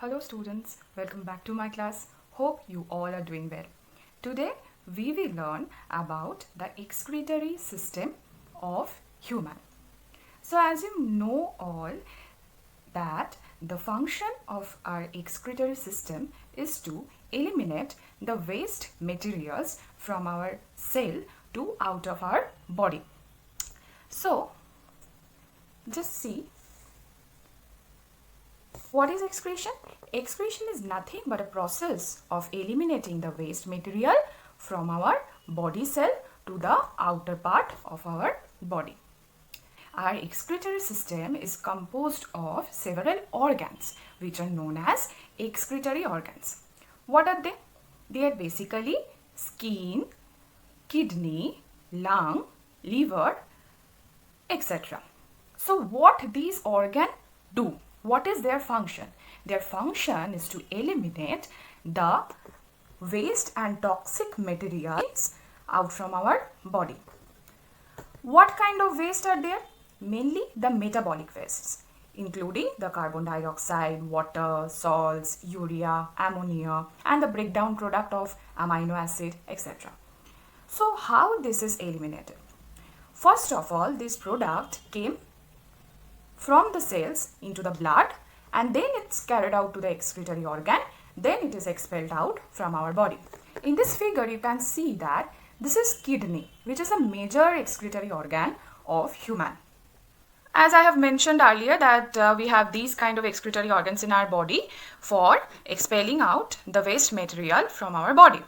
Hello students, welcome back to my class. Hope you all are doing well. Today we will learn about the excretory system of human. So as you know all that the function of our excretory system is to eliminate the waste materials from our cell to out of our body. So just see, what is excretion? Excretion is nothing but a process of eliminating the waste material from our body cell to the outer part of our body. Our excretory system is composed of several organs which are known as excretory organs. What are they? They are basically skin, kidney, lung, liver, etc. So what these organs do? What is their function? Their function is to eliminate the waste and toxic materials out from our body. What kind of waste are there? Mainly the metabolic wastes, including the carbon dioxide, water, salts, urea, ammonia, and the breakdown product of amino acid, etc. So how this is eliminated? First of all, this product came from the cells into the blood, and then it's carried out to the excretory organ, then it is expelled out from our body. In this figure you can see that this is kidney, which is a major excretory organ of human. As I have mentioned earlier that we have these kind of excretory organs in our body for expelling out the waste material from our body.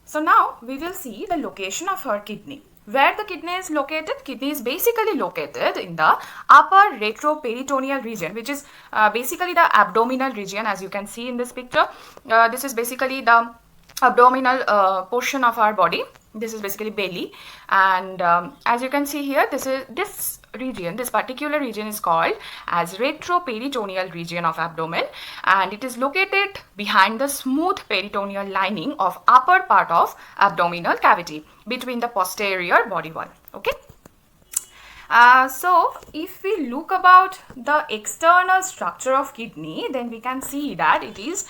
So now we will see the location of our kidney. Where the kidney is located? Kidney is basically located in the upper retroperitoneal region, which is basically the abdominal region, as you can see in this picture. This is basically the abdominal portion of our body. This is basically belly, and as you can see here, this particular region is called as retroperitoneal region of abdomen, and it is located behind the smooth peritoneal lining of upper part of abdominal cavity between the posterior body wall. Okay. So if we look about the external structure of kidney, then we can see that it is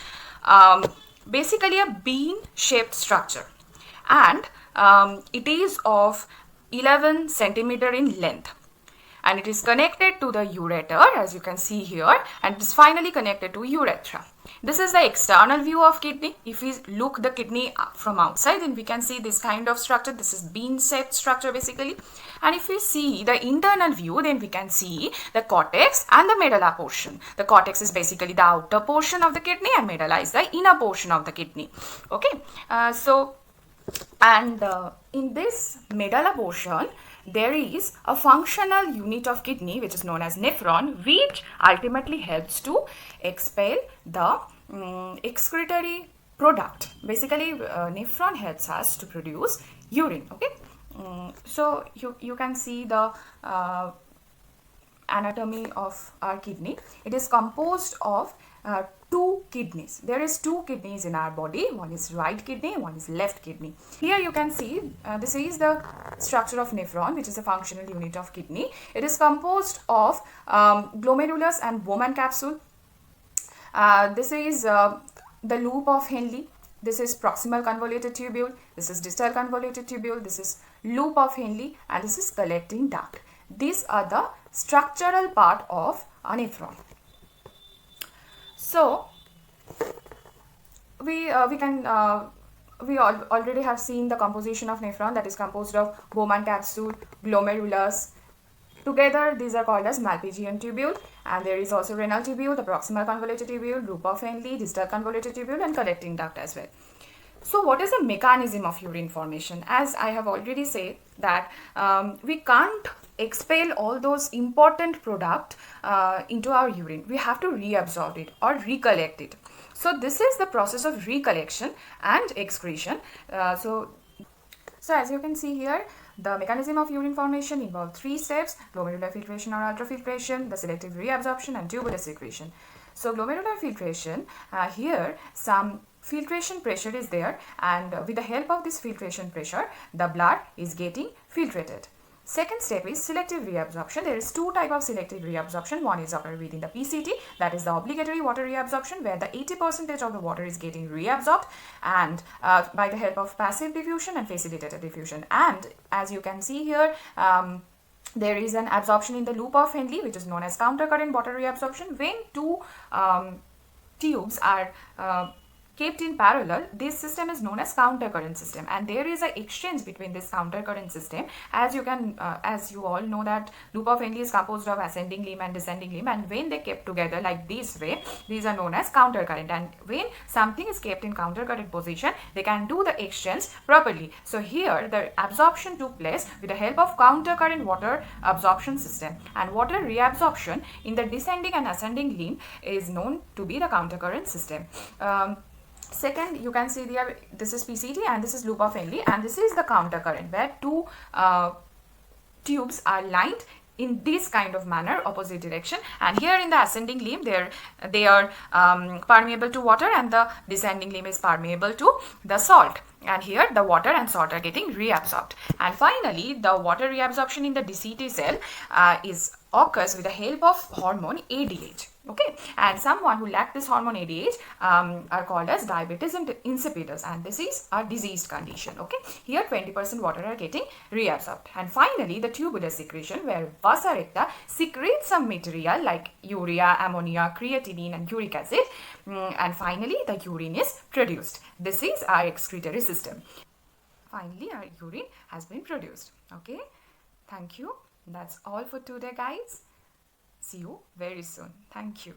basically a bean shaped structure, and it is of 11 centimeter in length, and it is connected to the ureter, as you can see here, and it is finally connected to urethra. This is the external view of kidney. If we look the kidney from outside, then we can see this kind of structure. This is bean shaped structure basically. And if we see the internal view, then we can see the cortex and the medulla portion. The cortex is basically the outer portion of the kidney, and medulla is the inner portion of the kidney. Okay. In this medulla portion, there is a functional unit of kidney which is known as nephron, which ultimately helps to expel the excretory product. Basically, nephron helps us to produce urine. Okay. So you can see the anatomy of our kidney. It is composed of two kidneys. There is two kidneys in our body. One is right kidney, one is left kidney. Here you can see this is the structure of nephron, which is a functional unit of kidney. It is composed of glomerulus and Bowman capsule. This is the loop of Henle. This is proximal convoluted tubule. This is distal convoluted tubule. This is loop of Henle, and this is collecting duct. These are the structural part of a nephron. So we already have seen the composition of nephron, that is composed of Bowman capsule, glomerulus. Together these are called as Malpighian tubule, and there is also renal tubule, the proximal convoluted tubule, loop of Henle, distal convoluted tubule, and collecting duct as well. So what is the mechanism of urine formation? As I have already said that we can't expel all those important product into our urine. We have to reabsorb it or recollect it. So this is the process of recollection and excretion. So as you can see here, the mechanism of urine formation involves three steps: glomerular filtration or ultrafiltration, the selective reabsorption, and tubular secretion. So glomerular filtration, here some filtration pressure is there, and with the help of this filtration pressure, the blood is getting filtrated. Second step is selective reabsorption. There is two type of selective reabsorption. One is occur within the PCT, that is the obligatory water reabsorption, where the 80% of the water is getting reabsorbed and by the help of passive diffusion and facilitated diffusion. And as you can see here, there is an absorption in the loop of Henle, which is known as countercurrent water reabsorption. When two tubes are kept in parallel, this system is known as countercurrent system, and there is an exchange between this countercurrent system. As you all know that loop of Henle is composed of ascending limb and descending limb, and when they kept together like this way, these are known as countercurrent. And when something is kept in countercurrent position, they can do the exchange properly. So here the absorption took place with the help of countercurrent water absorption system, and water reabsorption in the descending and ascending limb is known to be the countercurrent system. Second, you can see there, this is PCT and this is loop of Henle, and this is the countercurrent, where two tubes are lined in this kind of manner, opposite direction, and here in the ascending limb they are permeable to water, and the descending limb is permeable to the salt, and here the water and salt are getting reabsorbed. And finally, the water reabsorption in the DCT cell occurs with the help of hormone ADH. Okay, and someone who lack this hormone ADH are called as diabetes insipidus, and this is a diseased condition. Okay, here 20% water are getting reabsorbed. And finally, the tubular secretion, where vasa recta secretes some material like urea, ammonia, creatinine and uric acid, and finally the urine is produced. This is our excretory system. Finally, our urine has been produced. Okay, thank you. That's all for today, guys. See you very soon. Thank you.